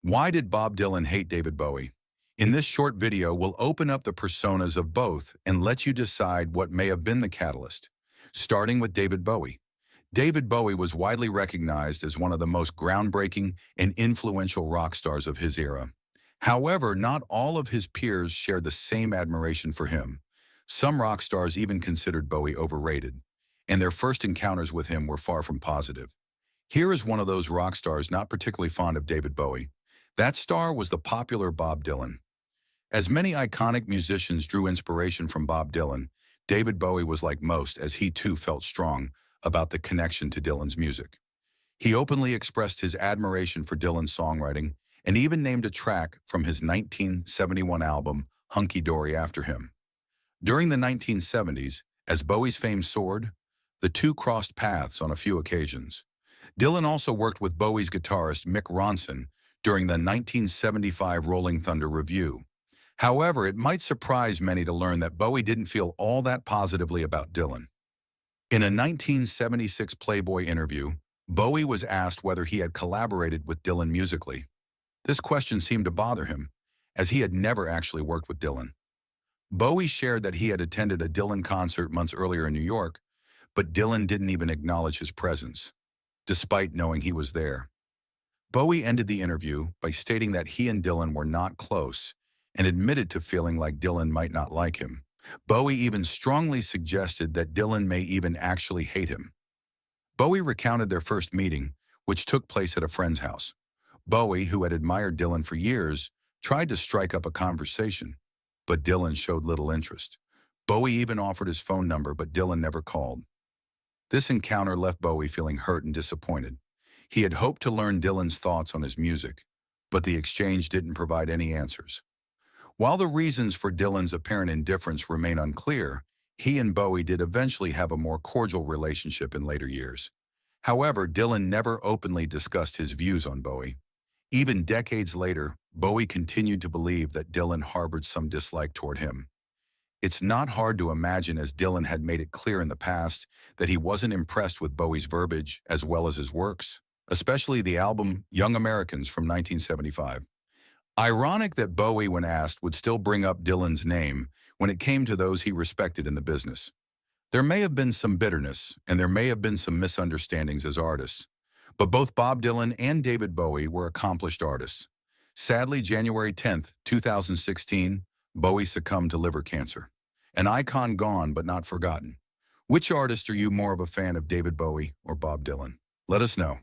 Why did Bob Dylan hate David Bowie? In this short video, we'll open up the personas of both and let you decide what may have been the catalyst. Starting with David Bowie. David Bowie was widely recognized as one of the most groundbreaking and influential rock stars of his era. However, not all of his peers shared the same admiration for him. Some rock stars even considered Bowie overrated, and their first encounters with him were far from positive. Here is one of those rock stars not particularly fond of David Bowie. That star was the popular Bob Dylan. As many iconic musicians drew inspiration from Bob Dylan, David Bowie was like most, as he too felt strong about the connection to Dylan's music. He openly expressed his admiration for Dylan's songwriting and even named a track from his 1971 album, Hunky Dory, after him. During the 1970s, as Bowie's fame soared, the two crossed paths on a few occasions. Dylan also worked with Bowie's guitarist Mick Ronson during the 1975 Rolling Thunder Revue. However, it might surprise many to learn that Bowie didn't feel all that positively about Dylan. In a 1976 Playboy interview, Bowie was asked whether he had collaborated with Dylan musically. This question seemed to bother him, as he had never actually worked with Dylan. Bowie shared that he had attended a Dylan concert months earlier in New York, but Dylan didn't even acknowledge his presence, despite knowing he was there. Bowie ended the interview by stating that he and Dylan were not close and admitted to feeling like Dylan might not like him. Bowie even strongly suggested that Dylan may even actually hate him. Bowie recounted their first meeting, which took place at a friend's house. Bowie, who had admired Dylan for years, tried to strike up a conversation, but Dylan showed little interest. Bowie even offered his phone number, but Dylan never called. This encounter left Bowie feeling hurt and disappointed. He had hoped to learn Dylan's thoughts on his music, but the exchange didn't provide any answers. While the reasons for Dylan's apparent indifference remain unclear, he and Bowie did eventually have a more cordial relationship in later years. However, Dylan never openly discussed his views on Bowie. Even decades later, Bowie continued to believe that Dylan harbored some dislike toward him. It's not hard to imagine, as Dylan had made it clear in the past that he wasn't impressed with Bowie's verbiage as well as his works, especially the album Young Americans from 1975. Ironic that Bowie, when asked, would still bring up Dylan's name when it came to those he respected in the business. There may have been some bitterness, and there may have been some misunderstandings as artists, but both Bob Dylan and David Bowie were accomplished artists. Sadly, January 10th, 2016, Bowie succumbed to liver cancer. An icon gone but not forgotten. Which artist are you more of a fan of, David Bowie or Bob Dylan? Let us know.